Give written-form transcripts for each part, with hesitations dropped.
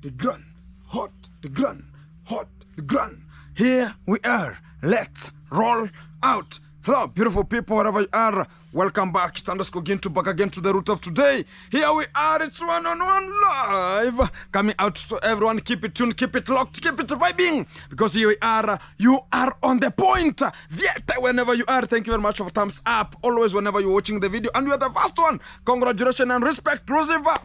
the grand. Here we are. Let's roll out. Hello, beautiful people, wherever you are. Welcome back. It's underscore Gintu back again to the root of today. Here we are. It's one-on-one live. Coming out to everyone. Keep it tuned, keep it locked, keep it vibing. Because here we are. You are on the point. Vieta, whenever you are. Thank you very much for thumbs up. Always whenever you're watching the video. And you are the first one. Congratulations and respect. Rosiva.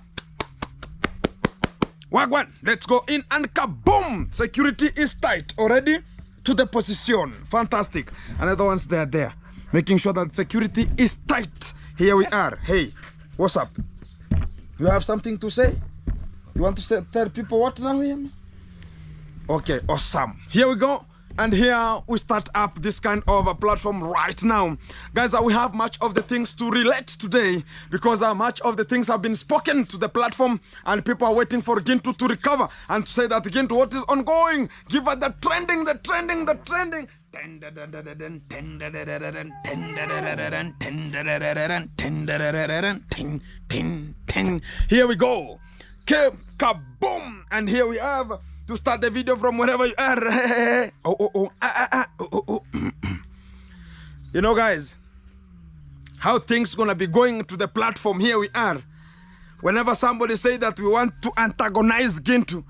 Wagwan. Let's go in and kaboom. Security is tight already. To the position. Fantastic. Another ones there. Making sure that security is tight. Here we are. Hey, what's up? You have something to say? You want to tell people what now here? Okay, awesome. Here we go. And here we start up this kind of a platform right now. Guys, we have much of the things to relate today because much of the things have been spoken to the platform and people are waiting for Gintu to recover and to say that Gintu, what is ongoing? Give us the trending. Here we go. Kaboom! And here we have to start the video from wherever you are. You know, guys, how things gonna be going to the platform. Here we are. Whenever somebody say that we want to antagonize Gintu,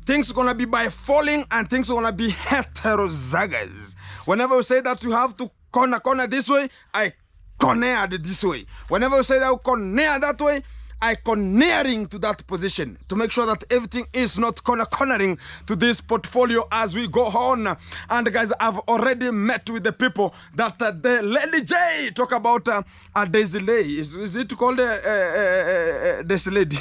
things gonna be by falling and things gonna be heterozygous. Whenever we say that you have to corner this way, I corner this way. Whenever we say that we corner that way, I cornering to that position to make sure that everything is not cornering to this portfolio as we go on. And guys, I've already met with the people that the Lady J talk about a Daisy Lady. Is it called Daisy Lady?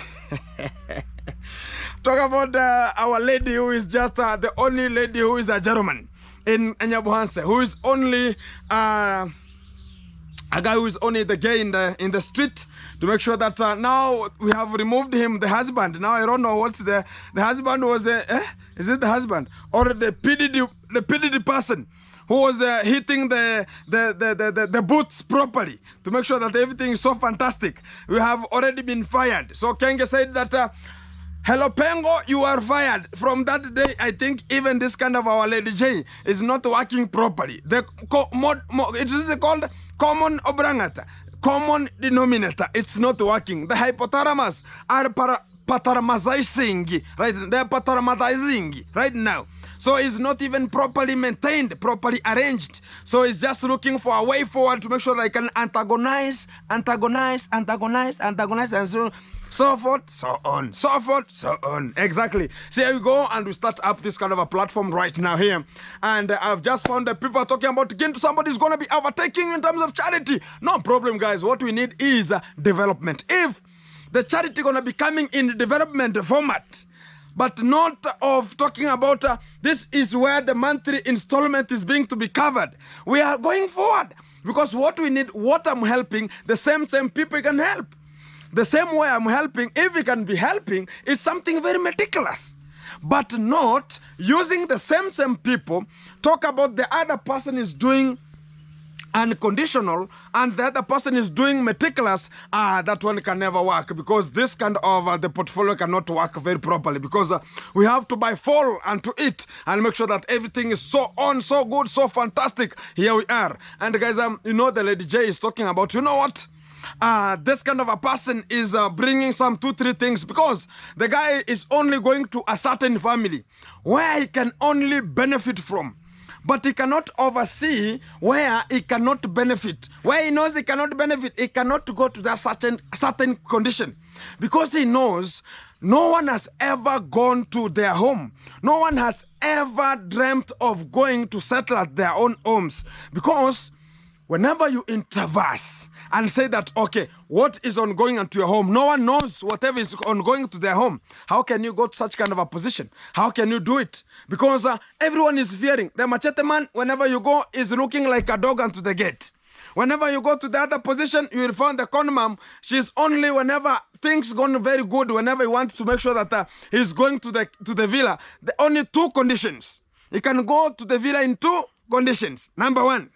Talk about our lady who is just the only lady who is a German in Nyabuhanse, who is only a guy who is only the gay in the street, to make sure that now we have removed him, the husband. Now I don't know what's the husband was. Is it the husband or the PDD person who was hitting the boots properly to make sure that everything is so fantastic? We have already been fired. So Kenge said that. Hello Pengo, you are fired. From that day, I think even this kind of our Lady J is not working properly. The it is called common obrangata, common denominator. It's not working. The hypothalamus are patharamizing, right? They're patharamizing right now. So it's not even properly maintained, properly arranged. So it's just looking for a way forward to make sure they can antagonize, and so forth, so on. Exactly. So here we go, and we start up this kind of a platform right now here. And I've just found that people are talking about Gintu. Somebody's going to be overtaking you in terms of charity. No problem, guys. What we need is development. If the charity going to be coming in development format, but not of talking about this is where the monthly installment is being to be covered, we are going forward. Because what we need, what I'm helping, the same people can help. The same way I'm helping, if we can be helping, is something very meticulous. But not using the same people, talk about the other person is doing unconditional and the other person is doing meticulous. That one can never work, because this kind of the portfolio cannot work very properly, because we have to buy fall into it and make sure that everything is so on, so good, so fantastic. Here we are. And guys, you know, the Lady J is talking about, you know what? This kind of a person is bringing some 2-3 things, because the guy is only going to a certain family where he can only benefit from, but he cannot oversee where he cannot benefit. Where he knows he cannot benefit, he cannot go to that certain condition, because he knows no one has ever gone to their home. No one has ever dreamt of going to settle at their own homes, because whenever you interverse and say that, okay, what is ongoing into your home? No one knows whatever is ongoing to their home. How can you go to such kind of a position? How can you do it? Because everyone is fearing. The machete man, whenever you go, is looking like a dog onto the gate. Whenever you go to the other position, you will find the con mom. She's only whenever things gone very good, whenever you want to make sure that he's going to the villa. The only 2 conditions. You can go to the villa in 2 conditions. Number 1,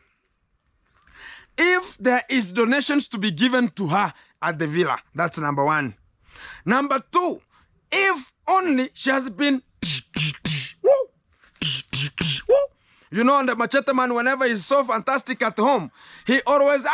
if there is donations to be given to her at the villa. That's number 1. Number 2, if only she has been woo, woo. You know, and the machete man, whenever he's so fantastic at home, he always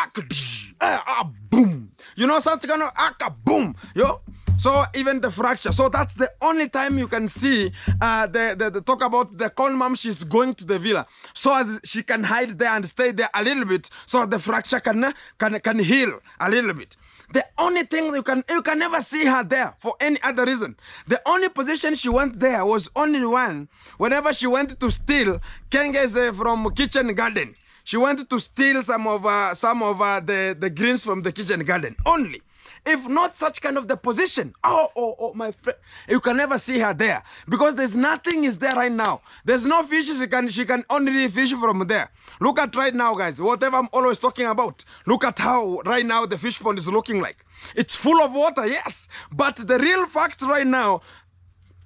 boom. You know, such kind of boom. Yo. So even the fracture. So that's the only time you can see the talk about the con mom. She's going to the villa so as she can hide there and stay there a little bit, so the fracture can heal a little bit. The only thing you can never see her there for any other reason. The only position she went there was only one. Whenever she went to steal Kengeze from kitchen garden, she wanted to steal some of the greens from the kitchen garden only. If not such kind of the position, oh, my friend, you can never see her there because there's nothing is there right now. There's no fish. She can only fish from there. Look at right now, guys. Whatever I'm always talking about. Look at how right now the fish pond is looking like. It's full of water, yes, but the real fact right now,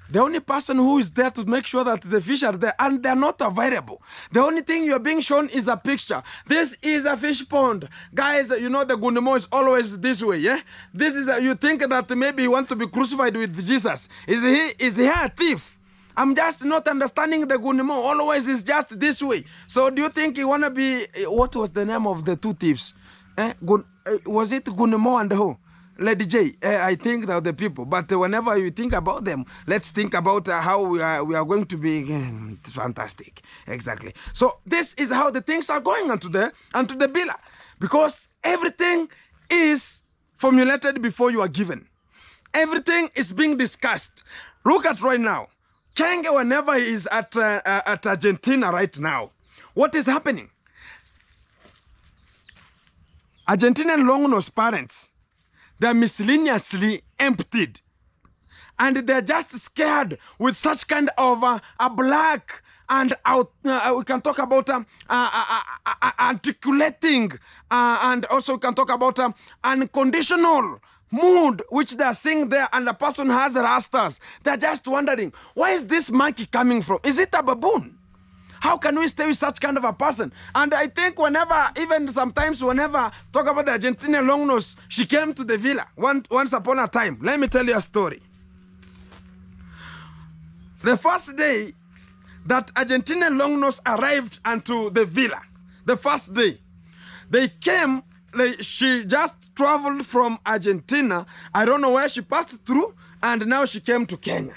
the only person who is there to make sure that the fish are there and they're not available. The only thing you're being shown is a picture. This is a fish pond. Guys, you know the Gunimo is always this way, yeah? This is you think that maybe you want to be crucified with Jesus. Is he a thief? I'm just not understanding the Gunimo. Always is just this way. So do you think you want to be, what was the name of the two thieves? Was it Gunimo and who? Lady J, I think that the people, but whenever you think about them, let's think about how we are going to be fantastic. Exactly. So this is how the things are going onto the villa, because everything is formulated before you are given. Everything is being discussed. Look at right now. Kenge, whenever he is at Argentina right now, what is happening? Argentinian long-nosed parents, they're miscellaneously emptied. And they're just scared with such kind of a black and out. We can talk about articulating, and also we can talk about unconditional mood, which they're seeing there, and the person has rastas. They're just wondering, where is this monkey coming from? Is it a baboon? How can we stay with such kind of a person? And I think whenever, even sometimes whenever talk about the Argentinian long nose, she came to the villa once upon a time. Let me tell you a story. The first day that Argentinian long nose arrived onto the villa, the first day, they came, she just traveled from Argentina. I don't know where she passed through, and now she came to Kenya.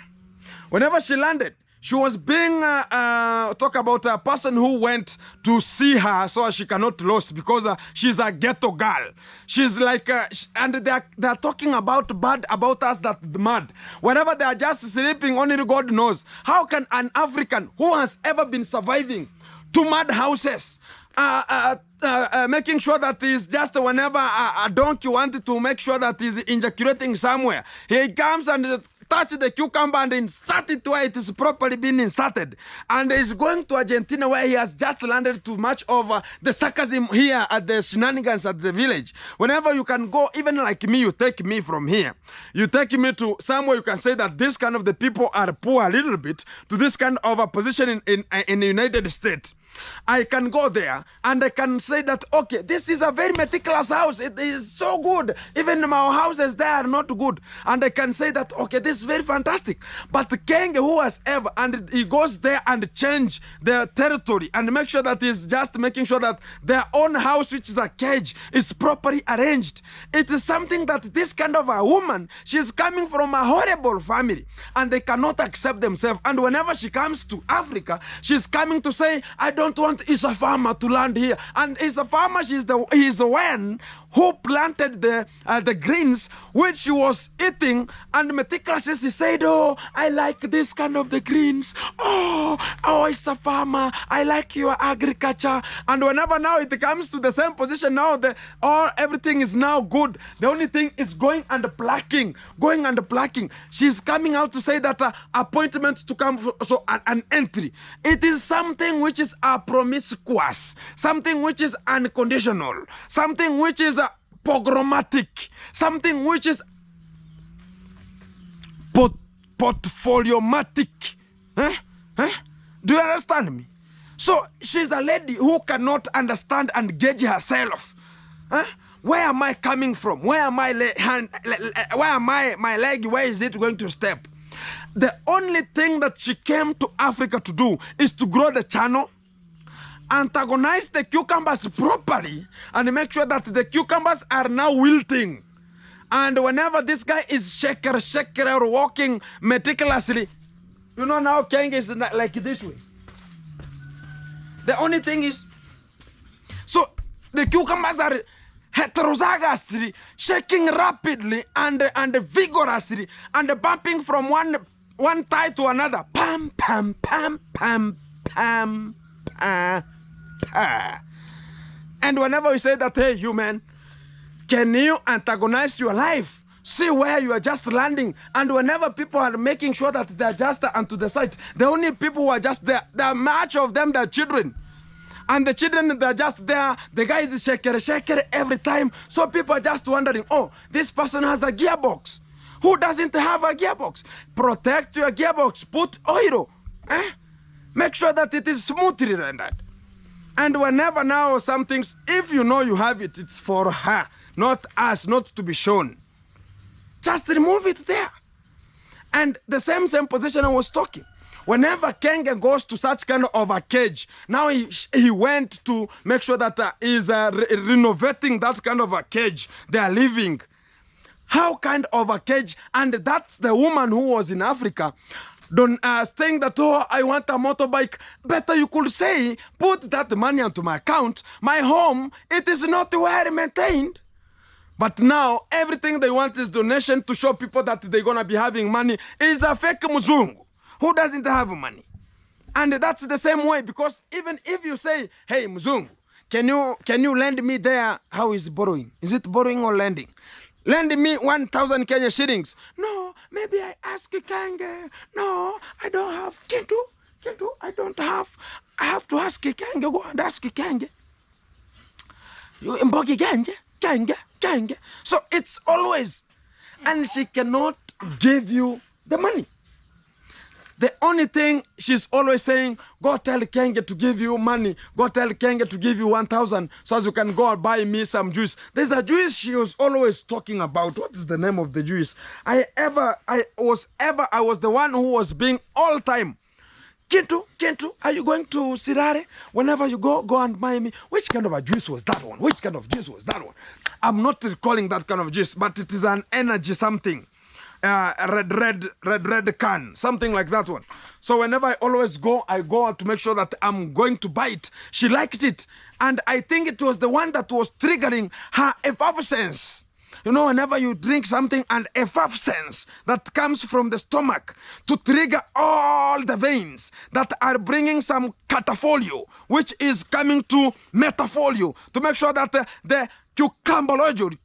Whenever she landed, she was being talk about a person who went to see her so she cannot lose because she's a ghetto girl. She's like, and they're talking about bad about us, that mad. Whenever they are just sleeping, only God knows. How can an African who has ever been surviving to mad houses, making sure that he's just whenever a donkey wanted to make sure that he's ejaculating somewhere, he comes and touch the cucumber and insert it where it is properly being inserted. And he's going to Argentina where he has just landed to much of the sarcasm here at the shenanigans at the village. Whenever you can go, even like me, you take me from here. You take me to somewhere you can say that this kind of the people are poor a little bit to this kind of a position in the United States. I can go there and I can say that, okay, this is a very meticulous house. It is so good. Even my houses there are not good. And I can say that, okay, this is very fantastic. But Kenge, who has ever, and he goes there and change their territory and make sure that he's just making sure that their own house, which is a cage, is properly arranged. It is something that this kind of a woman, she's coming from a horrible family and they cannot accept themselves. And whenever she comes to Africa, she's coming to say, I don't want Isa Farmer to land here. And Isa Farmer, he's the one who planted the greens which she was eating, and meticulously she said, oh, I like this kind of the greens. Oh, Isa Farmer, I like your agriculture. And whenever now it comes to the same position, now everything is now good. The only thing is going and plucking. She's coming out to say that appointment to come, so an entry. It is something which is promiscuous, something which is unconditional, something which is pogromatic, something which is portfoliomatic. Do you understand me? So she's a lady who cannot understand and gauge herself. Where am I coming from? Where am I my leg? Where is it going to step? The only thing that she came to Africa to do is to grow the channel, antagonize the cucumbers properly, and make sure that the cucumbers are now wilting. And whenever this guy is shaker or walking meticulously, you know now Kenge is like this way. The only thing is, so the cucumbers are heterozygously shaking rapidly and vigorously and bumping from one thigh to another. Pam, pam, pam, pam, pam, pam, pam. And whenever we say that, hey, human, can you antagonize your life? See where you are just landing. And whenever people are making sure that they are just onto the side, the only people who are just there, much of them, they're children. And the children, they're just there. The guy is shaker every time. So people are just wondering, oh, this person has a gearbox. Who doesn't have a gearbox? Protect your gearbox. Put oil. Make sure that it is smoother than that. And whenever now some things, if you know you have it, it's for her, not us, not to be shown. Just remove it there. And the same position I was talking. Whenever Kenge goes to such kind of a cage, now he went to make sure that he's renovating that kind of a cage they are living. How kind of a cage? And that's the woman who was in Africa. Don't saying that, oh, I want a motorbike. Better you could say, put that money onto my account. My home, it is not well maintained. But now, everything they want is donation to show people that they're going to be having money. It is a fake muzungu who doesn't have money. And that's the same way, because even if you say, hey, muzungu, can you lend me there? How is borrowing? Is it borrowing or lending? Lend me 1,000 Kenya shillings. No, maybe I ask Kenge. No, I don't have. Kintu, I don't have. I have to ask Kenge. Go and ask Kenge. You mbogi Kenge. So it's always, and she cannot give you the money. The only thing she's always saying, go tell Kenge to give you money. Go tell Kenge to give you 1,000 so as you can go and buy me some juice. There's a juice she was always talking about. What is the name of the juice? I was the one who was being all time. Kintu, are you going to Sirare? Whenever you go and buy me. Which kind of a juice was that one? Which kind of juice was that one? I'm not recalling that kind of juice, but it is an energy something. Red can, something like that one. So whenever I always go, I go to make sure that I'm going to buy it. She liked it, and I think it was the one that was triggering her effervescence. You know, whenever you drink something and effervescence that comes from the stomach to trigger all the veins that are bringing some catafolio, which is coming to metafolio, to make sure that the cucumbologic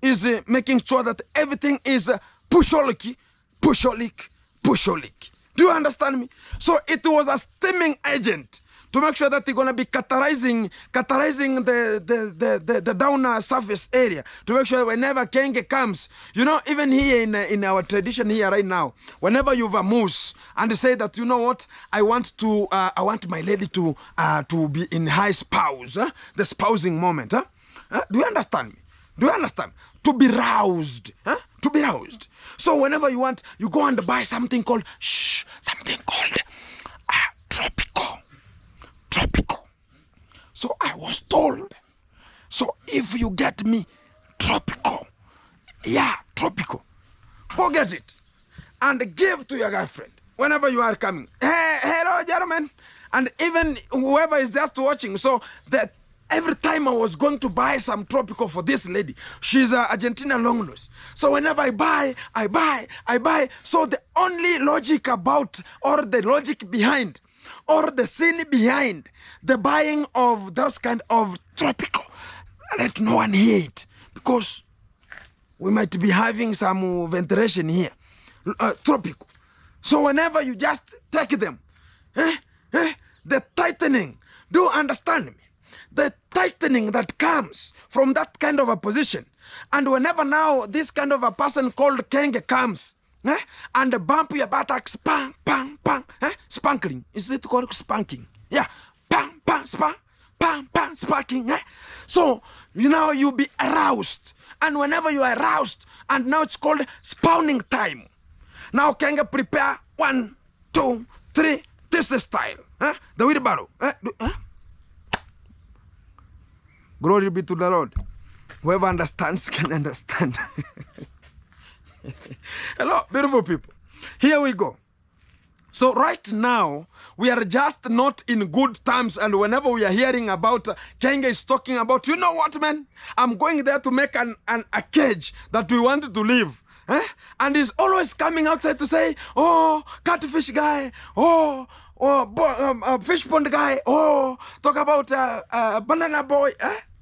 is making sure that everything is pusholik. Do you understand me? So it was a steaming agent to make sure that they're going to be catalyzing the down surface area, to make sure whenever Kenge comes, you know, even here in our tradition here right now, whenever you have a moose and say that, you know what, I want my lady to be in high spouse, the spousing moment. Do you understand me? Do you understand? To be roused. To be roused. So whenever you want, you go and buy something called tropical. So I was told. So if you get me tropical, go get it and give to your girlfriend whenever you are coming. Hey, hello, gentlemen. And even whoever is just watching. So that every time I was going to buy some tropical for this lady, she's a Argentina long nose. So whenever I buy. So the only logic about, or the logic behind, or the sin behind the buying of those kind of tropical, let no one hear it, because we might be having some ventilation here. Tropical. So whenever you just take them, the tightening, do you understand me? The tightening that comes from that kind of a position. And whenever now this kind of a person called Kenge comes, and bump your buttocks, pang, pang, pang, spankling. Is it called spanking? Yeah, pang, pang, spank, pang, pang, spanking. So, you know, you'll be aroused. And whenever you are aroused, and now it's called spawning time. Now Kenge prepare 1, 2, 3. This is style. The wheelbarrow. Glory be to the Lord. Whoever understands can understand. Hello, beautiful people. Here we go. So right now, we are just not in good times. And whenever we are hearing about Kenge is talking about, you know what, man? I'm going there to make a cage that we wanted to live. And he's always coming outside to say, oh, catfish guy, oh, fish pond guy, oh, talk about banana boy.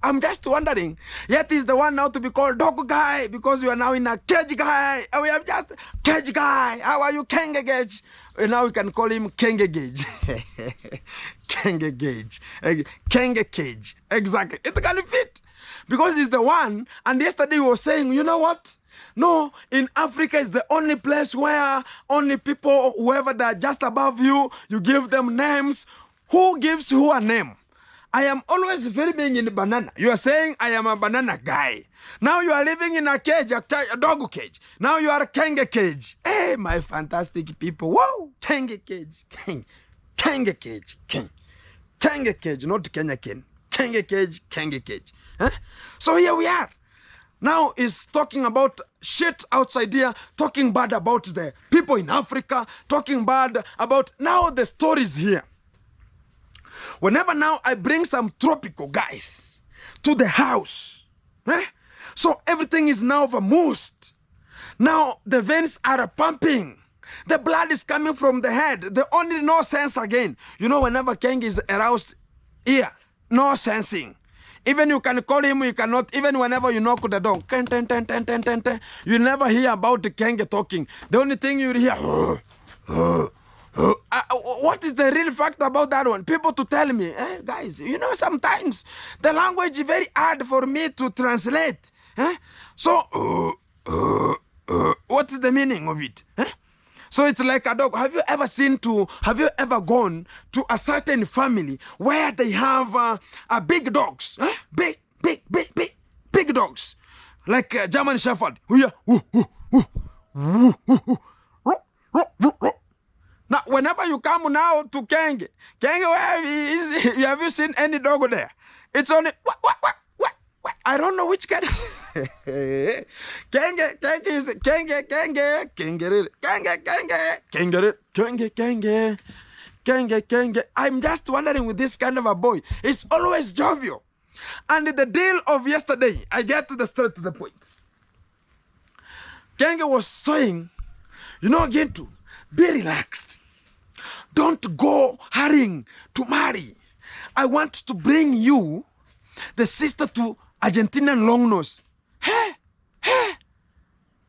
I'm just wondering, yet he's the one now to be called dog guy because we are now in a cage guy. We are just cage guy. How are you, Kenge Gage? And now we can call him Kenge Gage. Kenge Gage. Kenge Cage. Exactly. It can fit because he's the one. And yesterday he was saying, you know what? No, in Africa is the only place where only people, whoever that are just above you, you give them names. Who gives who a name? I am always very big in banana. You are saying I am a banana guy. Now you are living in a cage, a dog cage. Now you are a Kenge cage. Hey, my fantastic people. Whoa! Kenge cage. Kenge cage. Kenge cage, not Kenya Ken. Kenge cage, Kenge cage. So here we are. Now is talking about shit outside here, talking bad about the people in Africa, talking bad about now the stories here. Whenever now I bring some tropical guys to the house, so everything is now vamoosed. Now the veins are pumping. The blood is coming from the head. The only no sense again. You know, whenever Kenge is aroused here, no sensing. Even you can call him, you cannot, even whenever you knock the door, you never hear about the Kenge talking. The only thing you hear, what is the real fact about that one? People to tell me, guys, you know, sometimes the language is very hard for me to translate. So, what is the meaning of it? So it's like a dog. Have you ever gone to a certain family where they have big dogs? Big dogs. Like German Shepherd. Now, whenever you come now to Kenge, where is, have you seen any dog there? It's only, I don't know which kind. Kenge. I'm just wondering with this kind of a boy. It's always jovial. And the deal of yesterday, I get to the straight to the point. Kenge was saying, you know, again to be relaxed. Don't go hurrying to marry. I want to bring you the sister to Argentinian long nose. Hey,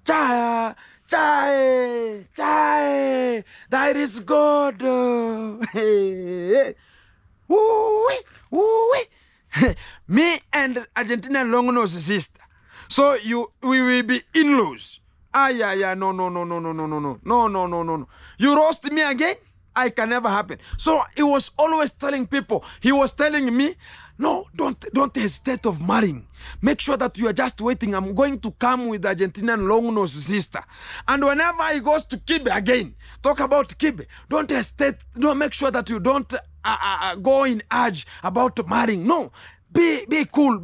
chai, that is good. Hey, me and Argentinian long nose sister. So we will be in-laws. No. You roast me again? I can never happen. So he was always telling people, he was telling me, no, don't hesitate of marrying. Make sure that you are just waiting. I'm going to come with the Argentinian long-nosed sister. And whenever he goes to Kibe again, talk about Kibe, don't hesitate. No, make sure that you don't go in urge about marrying. No. Be cool.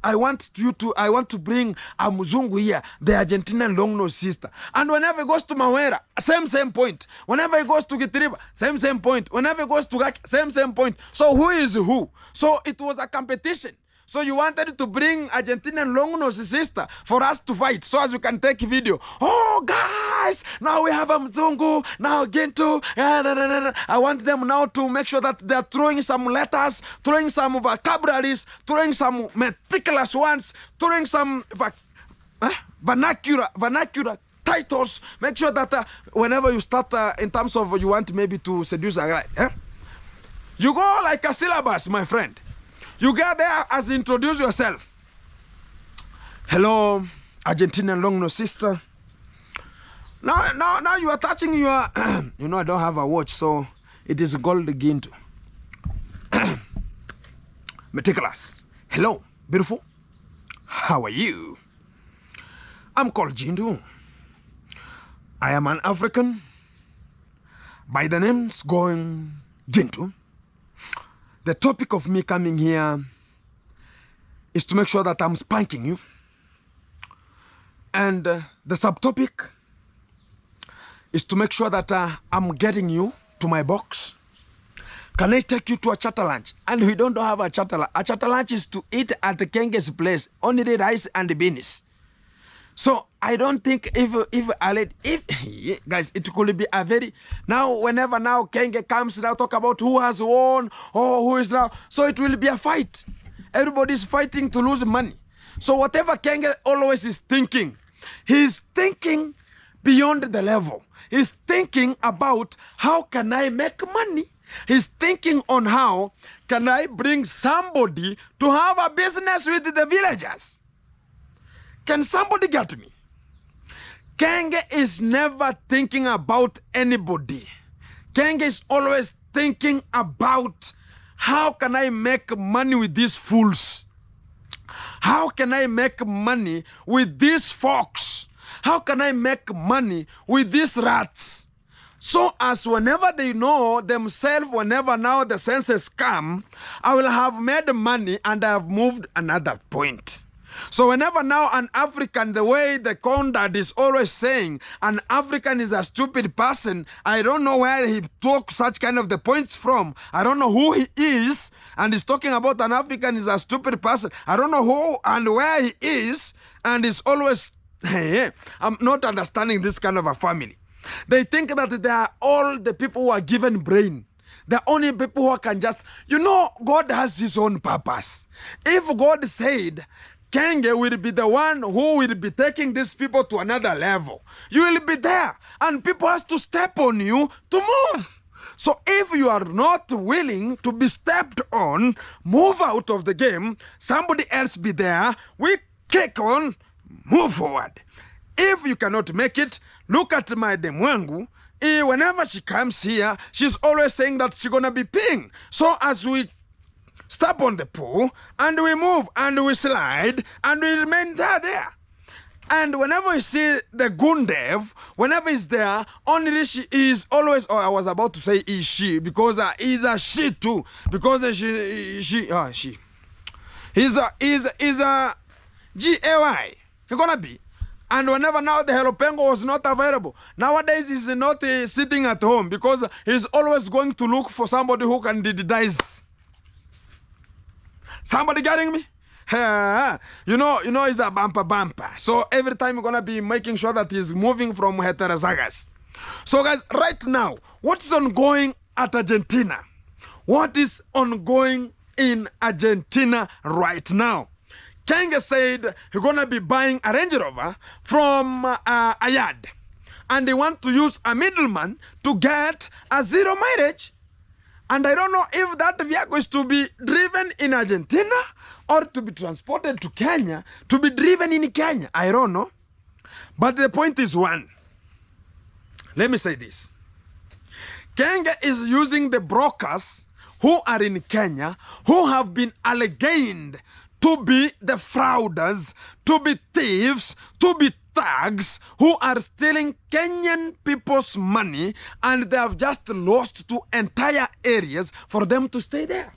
I want to bring a Muzungu here, the Argentinian long-nosed sister. And whenever he goes to Mawera, same point. Whenever he goes to Gitiriba, same point. Whenever he goes to Gaki, same point. So who is who? So it was a competition. So you wanted to bring Argentinian long-nosed sister for us to fight, so as we can take video. Oh, guys, now we have a Mzungu, now Gintu. I want them now to make sure that they're throwing some letters, throwing some vocabularies, throwing some meticulous ones, throwing some vernacular titles. Make sure that whenever you start in terms of you want maybe to seduce a guy, you go like a syllabus, my friend. You get there as introduce yourself. Hello, Argentinian long-nosed sister. Now you are touching your, you know, I don't have a watch, so it is gold ginto. Meticulous. Hello, beautiful. How are you? I'm called Jindu. I am an African by the names going Gintu. The topic of me coming here is to make sure that I'm spanking you. And the subtopic is to make sure that I'm getting you to my box. Can I take you to a charter lunch? And we don't have a charter lunch. A charter lunch is to eat at Kenge's place, only rice and beans. So I don't think if guys, it could be a very, now whenever now Kenge comes now talk about who has won or who is now, so it will be a fight. Everybody's fighting to lose money. So whatever Kenge always is thinking, he's thinking beyond the level. He's thinking about how can I make money. He's thinking on how can I bring somebody to have a business with the villagers. Can somebody get me? Kenge is never thinking about anybody. Kenge is always thinking about how can I make money with these fools? How can I make money with these folks? How can I make money with these rats? So as whenever they know themselves, whenever now the senses come, I will have made money and I have moved another point. So whenever now an African, the way the Condad is always saying, an African is a stupid person, I don't know where he took such kind of the points from. I don't know who he is, and he's talking about an African is a stupid person. I don't know who and where he is, and he's always, hey, I'm not understanding this kind of a family. They think that they are all the people who are given brain. The only people who can just, you know, God has his own purpose. If God said, Kenge will be the one who will be taking these people to another level, you will be there and people has to step on you to move. So if you are not willing to be stepped on, move out of the game, somebody else be there, we kick on, move forward. If you cannot make it, look at my demwangu. Whenever she comes here, she's always saying that she's gonna be peeing. So as we step on the pool and we move and we slide and we remain there. And whenever we see the Gundev, whenever he's there, only she is always, oh, I was about to say is she, because he's a she too, because she. He's a G-A-Y. He's gonna be. And whenever now the Helopengo was not available, nowadays he's not sitting at home because he's always going to look for somebody who can dice. Somebody getting me? You know, it's a bumper. So every time you're gonna be making sure that he's moving from heterozygotes. So guys, right now, what's ongoing at Argentina? What is ongoing in Argentina right now? Kenge said he's gonna be buying a Range Rover from a yard, and they want to use a middleman to get a 0 mileage. And I don't know if that vehicle is to be driven in Argentina or to be transported to Kenya, to be driven in Kenya. I don't know. But the point is one. Let me say this. Kenya is using the brokers who are in Kenya, who have been alleged to be the frauders, to be thieves, to be thugs who are stealing Kenyan people's money, and they have just lost to entire areas for them to stay there.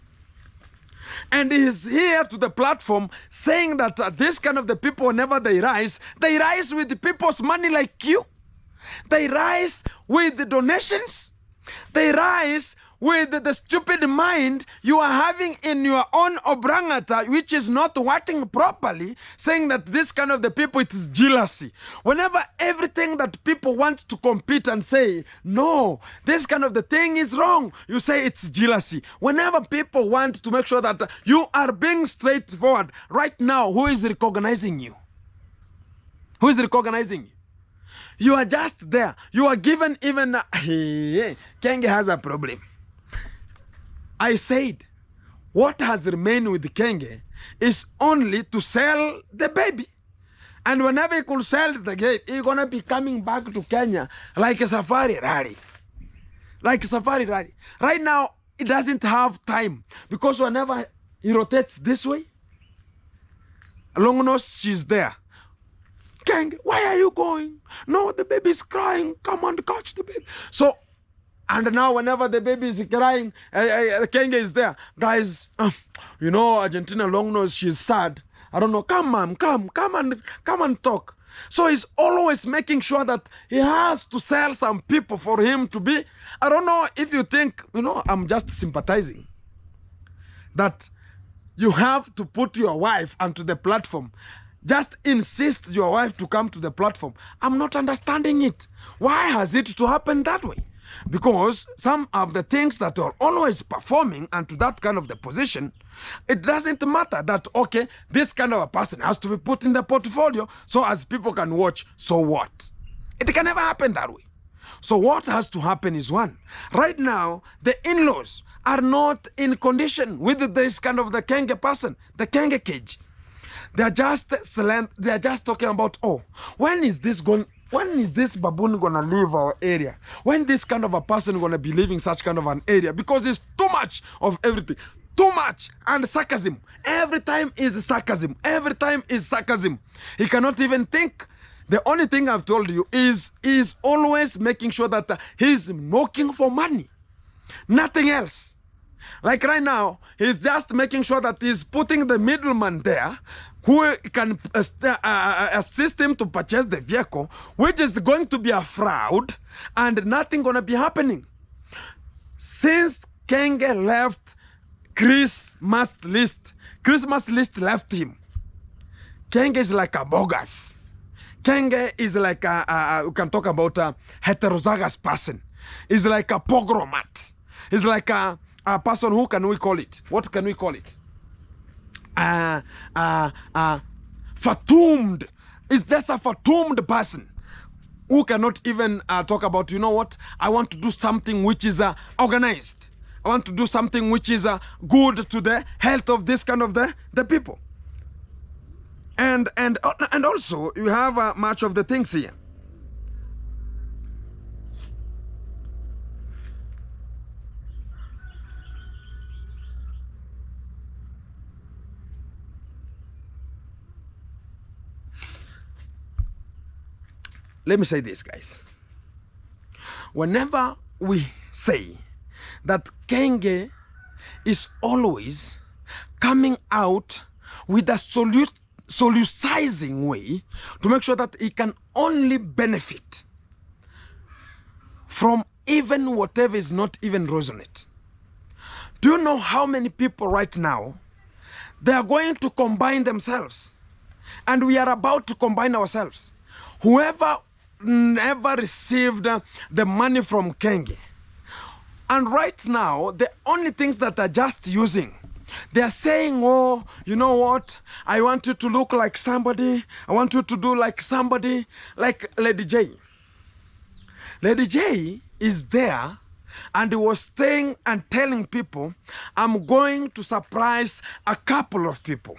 And he is here to the platform saying that this kind of the people, whenever they rise with the people's money like you. They rise with the donations. They rise with the stupid mind you are having in your own obrangata, which is not working properly, saying that this kind of the people, it is jealousy. Whenever everything that people want to compete and say, no, this kind of the thing is wrong, you say it's jealousy. Whenever people want to make sure that you are being straightforward, right now, who is recognizing you? Who is recognizing you? You are just there. You are given even... Kenge has a problem. I said, what has remained with Kenge is only to sell the baby. And whenever he could sell the baby, he's going to be coming back to Kenya like a safari rally. Like a safari rally. Right now, he doesn't have time because whenever he rotates this way, long nose, she's there. Kenge, why are you going? No, the baby is crying. Come and catch the baby. So, and now whenever the baby is crying, Kenge is there. Guys, you know, Argentina long nose, she's sad. I don't know. Come, mom, come and talk. So he's always making sure that he has to sell some people for him to be. I don't know if you think, you know, I'm just sympathizing. That you have to put your wife onto the platform. Just insist your wife to come to the platform. I'm not understanding it. Why has it to happen that way? Because some of the things that are always performing and to that kind of the position, it doesn't matter that, okay, this kind of a person has to be put in the portfolio so as people can watch. So what? It can never happen that way. So what has to happen is one. Right now, the in-laws are not in condition with this kind of the Kenge person, the Kenge cage. They are just talking about, oh, when is this baboon gonna leave our area? When this kind of a person gonna be leaving such kind of an area? Because it's too much of everything. Too much and sarcasm. Every time is sarcasm. Every time is sarcasm. He cannot even think. The only thing I've told you is always making sure that he's looking for money. Nothing else. Like right now, he's just making sure that he's putting the middleman there who can assist him to purchase the vehicle, which is going to be a fraud and nothing going to be happening. Since Kenge left Christmas list left him. Kenge is like a bogus. Kenge is like we can talk about a heterozygous person. Is like a pogromat. Is like a person, who can we call it? What can we call it? Fatoomed. Is just a fatoomed person who cannot even talk about, you know what, I want to do something which is organized. I want to do something which is good to the health of this kind of the people. And also you have much of the things here. Let me say this, guys. Whenever we say that Kenge is always coming out with a solutionizing way to make sure that he can only benefit from even whatever is not even resonant. Do you know how many people right now, they are going to combine themselves? And we are about to combine ourselves. Whoever never received the money from Kenge. And right now, the only things that are just using, they are saying, oh, you know what? I want you to look like somebody. I want you to do like somebody, like Lady J. Lady J is there and he was staying and telling people, I'm going to surprise a couple of people.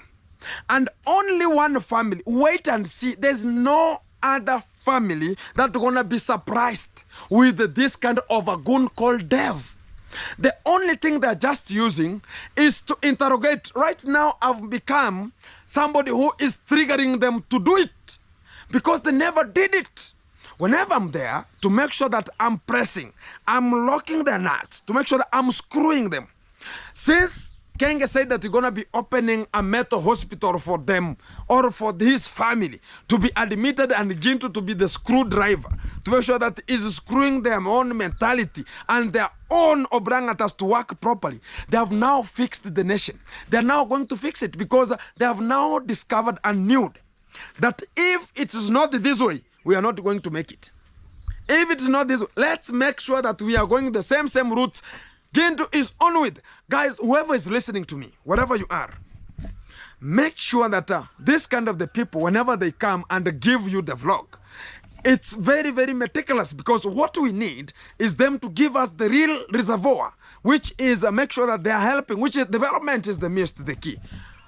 And only one family, wait and see, there's no other family that's gonna be surprised with this kind of a goon called Dev. The only thing they're just using is to interrogate. Right now, I've become somebody who is triggering them to do it because they never did it. Whenever I'm there, to make sure that I'm pressing, I'm locking their nuts, to make sure that I'm screwing them. Since Kenge said that he's going to be opening a mental hospital for them or for his family to be admitted and Gintu to be the screwdriver, to make sure that he's screwing their own mentality and their own obrangatas to work properly. They have now fixed the nation. They are now going to fix it because they have now discovered and knew that if it is not this way, we are not going to make it. If it is not this way, let's make sure that we are going the same routes Gintu is on with. Guys, whoever is listening to me, wherever you are, make sure that this kind of the people, whenever they come and give you the vlog, it's very, very meticulous because what we need is them to give us the real reservoir, which is make sure that they are helping, which is development is the key.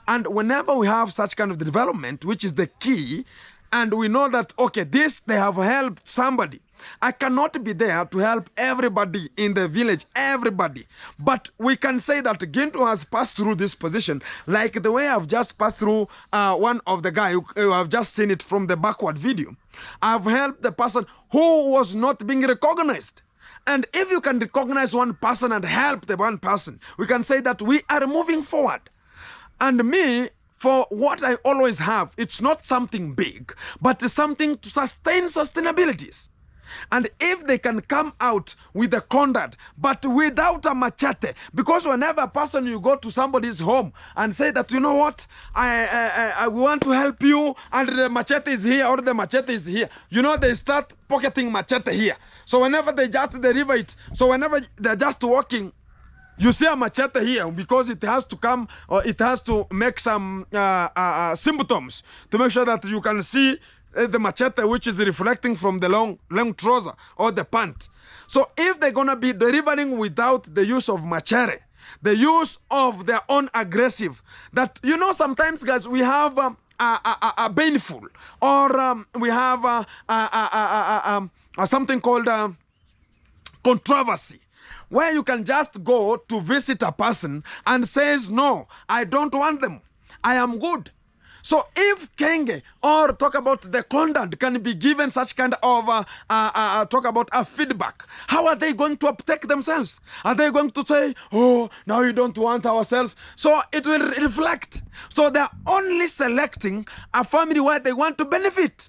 And whenever we have such kind of the development, which is the key, and we know that, okay, this, they have helped somebody, I cannot be there to help everybody in the village, everybody. But we can say that Ginto has passed through this position like the way I've just passed through one of the guy who I've just seen it from the backward video. I've helped the person who was not being recognized. And if you can recognize one person and help the one person, we can say that we are moving forward. And me, for what I always have, it's not something big, but it's something to sustain sustainabilities. And if they can come out with a conduct, but without a machete, because whenever a person, you go to somebody's home and say that, you know what, I want to help you, and the machete is here or the machete is here, you know, they start pocketing machete here. So whenever they just deliver it, so whenever they're just walking, you see a machete here because it has to come, or it has to make some symptoms to make sure that you can see the machete which is reflecting from the long trouser or the pant. So if they're gonna be delivering without the use of machete, the use of their own aggressive, that, you know, sometimes guys, we have a baneful, or we have something called controversy, where you can just go to visit a person and says, no, I don't want them, I am good. So if Kenge or talk about the conduct can be given such kind of talk about a feedback, how are they going to uptake themselves? Are they going to say, oh, now you don't want ourselves? So it will reflect. So they're only selecting a family where they want to benefit.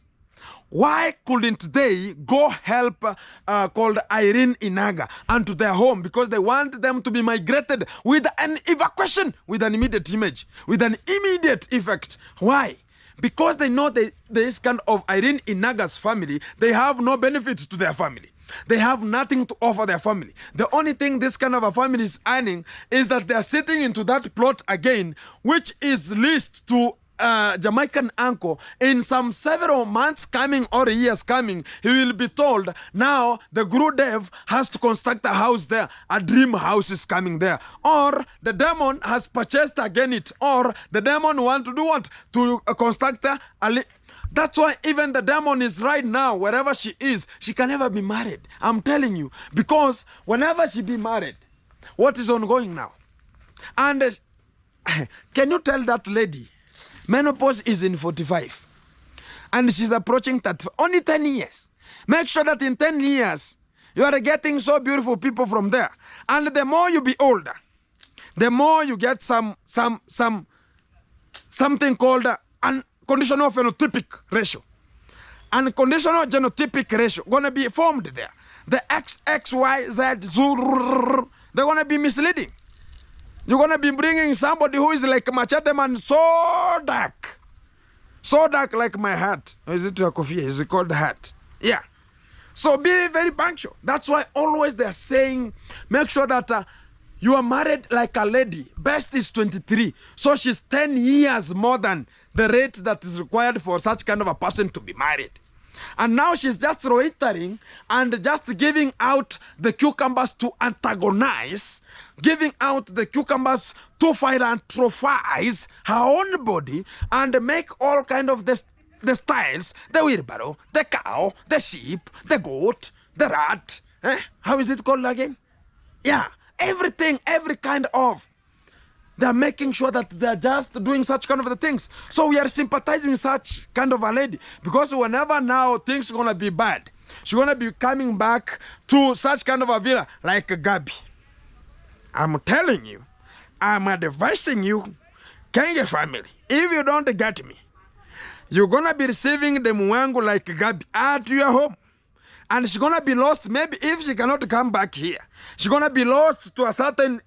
Why couldn't they go help called Irene Inaga and to their home? Because they want them to be migrated with an evacuation, with an immediate image, with an immediate effect. Why? Because they know this kind of Irene Inaga's family, they have no benefit to their family. They have nothing to offer their family. The only thing this kind of a family is earning is that they are sitting into that plot again, which is leased to Jamaican uncle. In some several months coming or years coming, he will be told, now the Guru Dev has to construct a house there, a dream house is coming there, or the demon has purchased again it, or the demon want to do what? To construct that's why even the demon is right now, wherever she is, she can never be married. I'm telling you, because whenever she be married, what is ongoing now? And can you tell that lady, menopause is in 45 and she's approaching that only 10 years. Make sure that in 10 years you are getting so beautiful people from there. And the more you be older, the more you get something called unconditional phenotypic ratio. Unconditional genotypic ratio gonna be formed there. The X, X, Y, Z, they're gonna be misleading. You're going to be bringing somebody who is like Machete Man, so dark like my hat. Or is it a coffee? Is it called hat? Yeah. So be very punctual. That's why always they're saying, make sure that you are married like a lady. Best is 23. So she's 10 years more than the rate that is required for such kind of a person to be married. And now she's just reiterating and just giving out the cucumbers to antagonize, giving out the cucumbers to philanthropize her own body and make all kind of the styles, the wheelbarrow, the cow, the sheep, the goat, the rat. How is it called again? Yeah, everything, every kind of. They're making sure that they're just doing such kind of the things. So we are sympathizing with such kind of a lady. Because whenever now things are going to be bad, she's going to be coming back to such kind of a villa like Gabi. I'm telling you, I'm advising you, Kenge family, if you don't get me, you're going to be receiving the Mwangu like Gabi at your home. And she's going to be lost. Maybe if she cannot come back here, she's going to be lost to a certain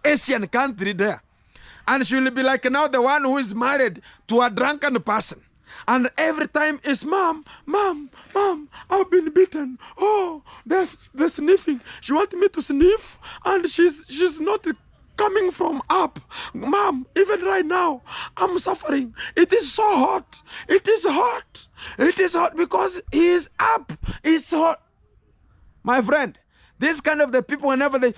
Asian country there, and she will be like now the one who is married to a drunken person, and every time is mom, I've been beaten. Oh, the sniffing. She wants me to sniff, and she's not coming from up. Mom, even right now, I'm suffering. It is so hot. It is hot. It is hot because he is up. It's hot. My friend, this kind of the people, whenever they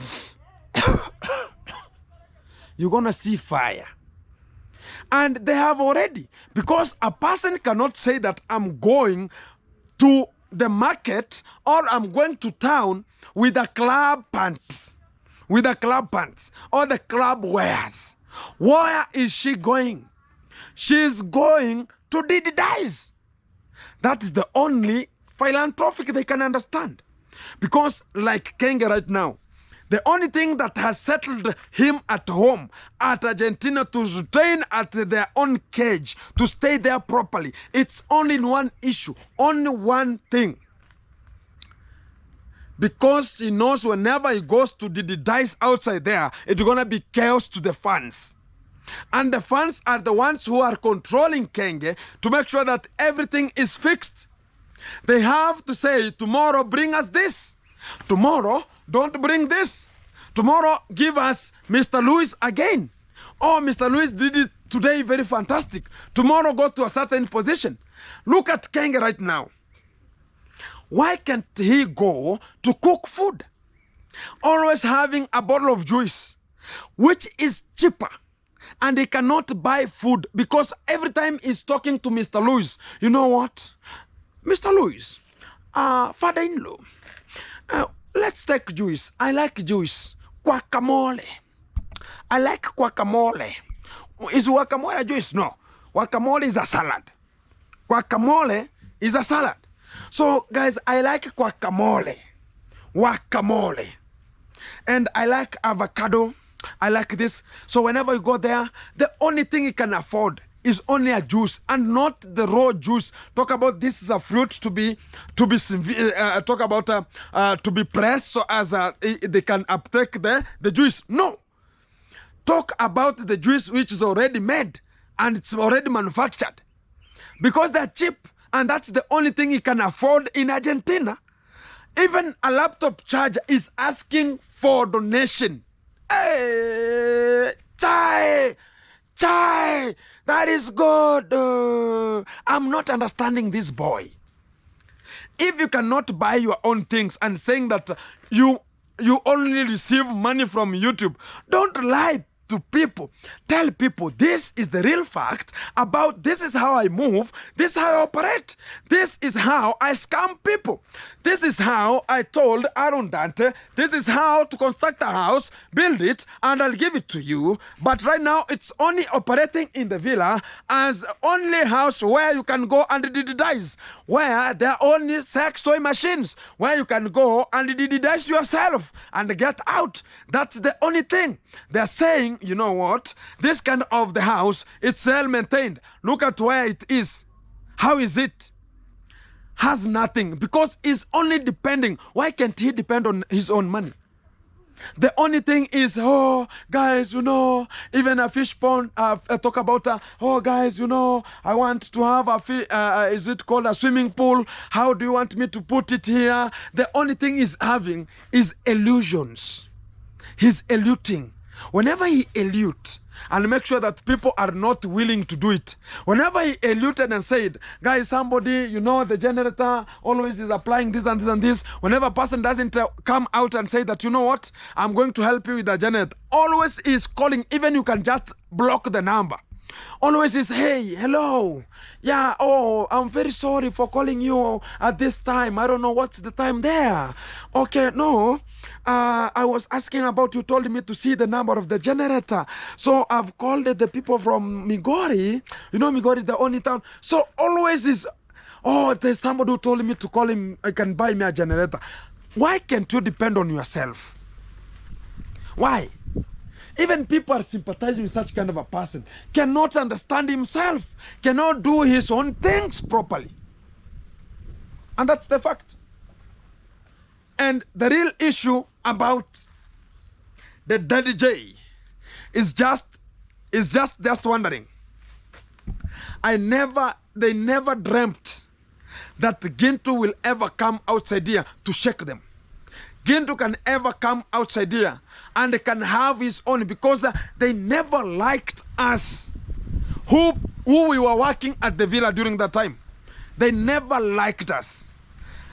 you're gonna see fire. And they have already, because a person cannot say that I'm going to the market or I'm going to town with a club pants, or the club wears. Where is she going? She's going to Dididize. That is the only philanthropic they can understand. Because like Kenge right now, the only thing that has settled him at home at Argentina to train at their own cage, to stay there properly, it's only one issue, only one thing. Because he knows whenever he goes to the dice outside there, it's going to be chaos to the fans. And the fans are the ones who are controlling Kenge to make sure that everything is fixed. They have to say, tomorrow bring us this. Tomorrow, don't bring this. Tomorrow, give us Mr. Lewis again. Oh, Mr. Lewis did it today very fantastic. Tomorrow, go to a certain position. Look at Kenge right now. Why can't he go to cook food? Always having a bottle of juice, which is cheaper. And he cannot buy food because every time he's talking to Mr. Lewis, you know what? Mr. Lewis, father-in-law, let's take juice. I like juice. Guacamole. I like guacamole. Is guacamole a juice? No. Guacamole is a salad. Guacamole is a salad. So, guys, I like guacamole. Guacamole. And I like avocado. I like this. So whenever you go there, the only thing you can afford is only a juice and not the raw juice. Talk about this is a fruit to be pressed so as they can uptake the juice. No. Talk about the juice which is already made and it's already manufactured. Because they're cheap and that's the only thing you can afford in Argentina. Even a laptop charger is asking for donation. Hey, chai, that is good. I'm not understanding this boy. If you cannot buy your own things and saying that you only receive money from YouTube, don't lie to people. Tell people this is the real fact about this is how I move, this is how I operate, this is how I scam people. This is how I told Aaron Dante, this is how to construct a house, build it, and I'll give it to you. But right now, it's only operating in the villa as only house where you can go and dididize, where there are only sex toy machines, where you can go and dididize yourself and get out. That's the only thing. They're saying, you know what, this kind of the house, it's well-maintained. Look at where it is. How is it? Has nothing because he's only depending. Why can't he depend on his own money? The only thing is, oh, guys, you know, even a fish pond, talk about, oh, guys, you know, I want to have a, is it called a swimming pool? How do you want me to put it here? The only thing he's having is illusions. He's eluding. Whenever he eludes, and make sure that people are not willing to do it. Whenever he eluded and said, guys, somebody, you know, the generator always is applying this and this and this. Whenever a person doesn't come out and say that, you know what, I'm going to help you with the generator, always is calling, even you can just block the number. Always is, hey, hello. Yeah, oh, I'm very sorry for calling you at this time. I don't know what's the time there. Okay, no. I was asking about, you told me to see the number of the generator. So I've called the people from Migori. You know, Migori is the only town. So always is, oh, there's somebody who told me to call him, I can buy me a generator. Why can't you depend on yourself? Why? Even people are sympathizing with such kind of a person. Cannot understand himself. Cannot do his own things properly. And that's the fact. And the real issue about the Daddy J is just wondering. They never dreamt that Gintu will ever come outside here to shake them. Gintu can ever come outside here and can have his own, because they never liked us who we were working at the villa during that time. They never liked us.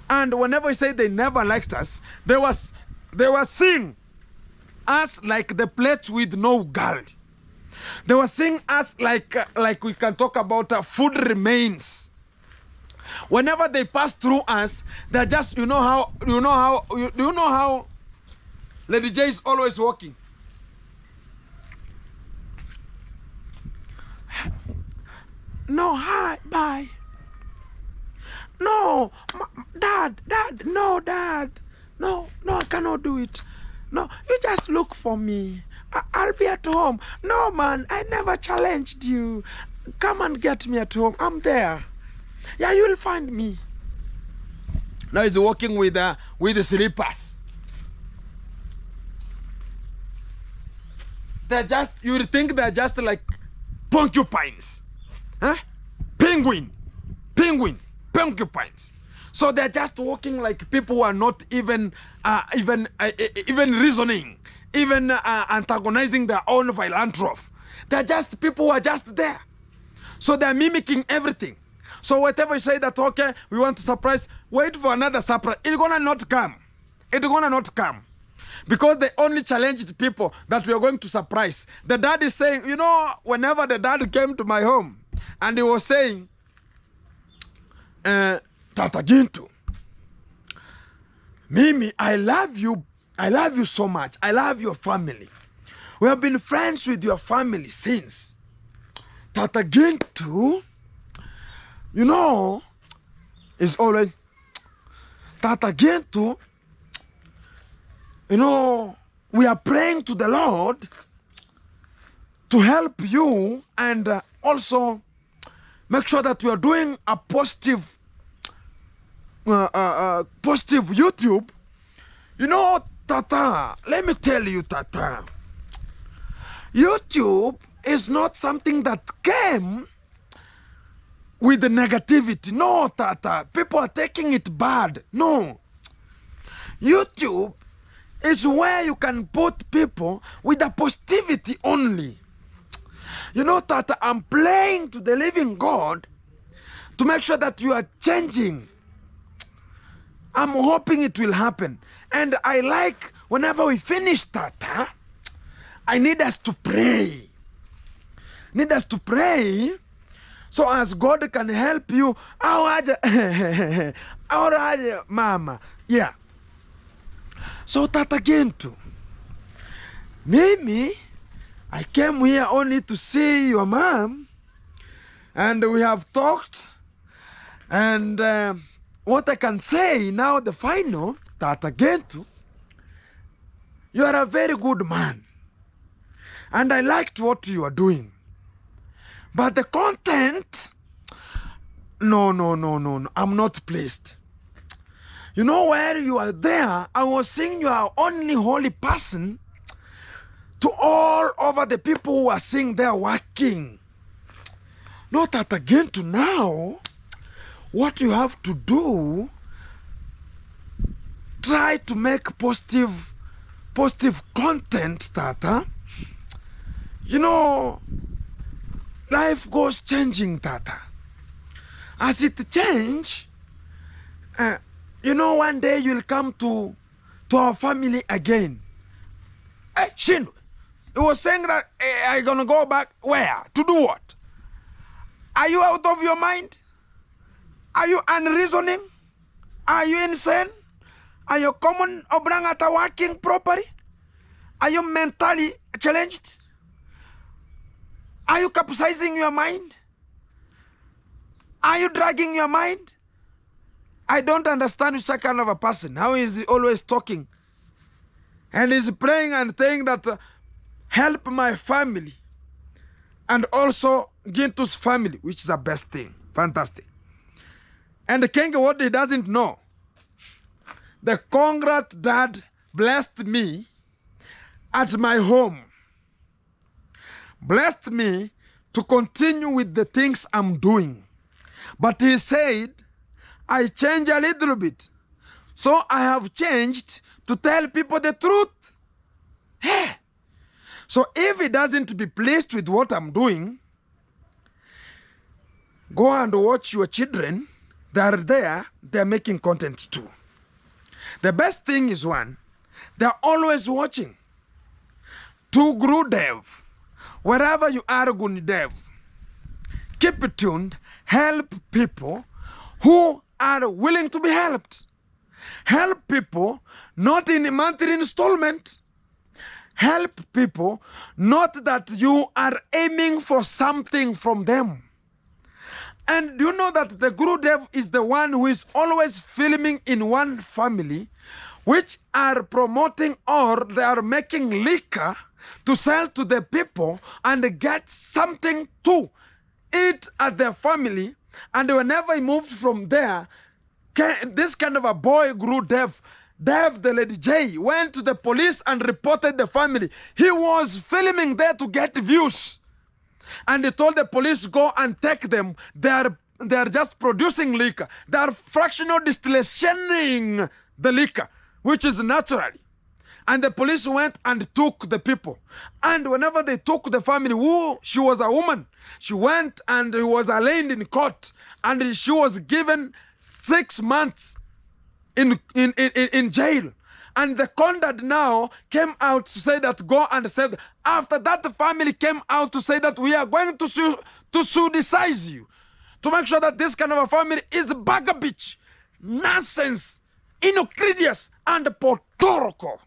And whenever we say they never liked us, they were seeing us like the plate with no girl. They were seeing us like we can talk about food remains. Whenever they pass through us, they're just, do you know how Lady J is always walking? No, hi, bye. No, Dad, no, Dad. No, I cannot do it. No, you just look for me. I'll be at home. No, man, I never challenged you. Come and get me at home. I'm there. Yeah, you'll find me. Now he's walking with the slippers. They're just, you would think they're just like porcupines. Huh? Penguin, porcupines. So they're just walking like people who are not even reasoning, even antagonizing their own philanthropy. They're just people who are just there. So they're mimicking everything. So whatever you say that, okay, we want to surprise, wait for another surprise. It's gonna not come. It's gonna not come. Because they only challenged people that we are going to surprise. The dad is saying, you know, whenever the dad came to my home, and he was saying, Tata Gintu, Mimi, I love you so much. I love your family. We have been friends with your family since. Tata Gintu, you know, is always, Tata Gintu, you know, we are praying to the Lord to help you and also make sure that we are doing a positive YouTube. You know, Tata, let me tell you, Tata, YouTube is not something that came with the negativity. No, Tata, people are taking it bad. No. YouTube is where you can put people with the positivity only. You know, Tata, I'm praying to the living God to make sure that you are changing. I'm hoping it will happen. And I like, whenever we finish, Tata, I need us to pray. Need us to pray so as God can help you. Auraje, Mama. Yeah. So, Tata Gintu, Mimi, I came here only to see your mom, and we have talked, and what I can say now, the final, Tata Gintu, you are a very good man, and I liked what you are doing, but the content, no, I'm not pleased. You know, where you are there, I was seeing you are only holy person to all over the people who are seeing there working. Not that again to now, what you have to do, try to make positive content, Tata. You know, life goes changing, Tata. As it change, you know, one day you'll come to our family again. Hey, Shin, he was saying that are you gonna go back where? To do what? Are you out of your mind? Are you unreasoning? Are you insane? Are your common obrangata working properly? Are you mentally challenged? Are you capsizing your mind? Are you dragging your mind? I don't understand such kind of a person. How is he always talking? And he's praying and saying that help my family. And also Gintu's family, which is the best thing. Fantastic. And the king, what he doesn't know, the Congrat dad blessed me at my home. Blessed me to continue with the things I'm doing. But he said, I change a little bit. So I have changed to tell people the truth. Hey. So if he doesn't be pleased with what I'm doing, go and watch your children. They are there. They're making content too. The best thing is one, they're always watching. To Guru Dev, wherever you are, Guni Dev, keep it tuned, help people who are willing to be helped. Help people not in a monthly installment. Help people not that you are aiming for something from them. And do you know that the Guru Dev is the one who is always filming in one family which are promoting or they are making liquor to sell to the people and get something to eat at their family. And whenever he moved from there, this kind of a boy Guru Dev, the Lady J, went to the police and reported the family. He was filming there to get views. And he told the police, go and take them. They are just producing liquor. They are fractional distillationing the liquor, which is naturally. And the police went and took the people. And whenever they took the family, she was a woman. She went and was arraigned in court. And she was given 6 months in jail. And the conduct now came out to say that, go and said, after that the family came out to say that we are going to suicize you. To make sure that this kind of a family is bugabitch, nonsense, inocridious, and potoroko.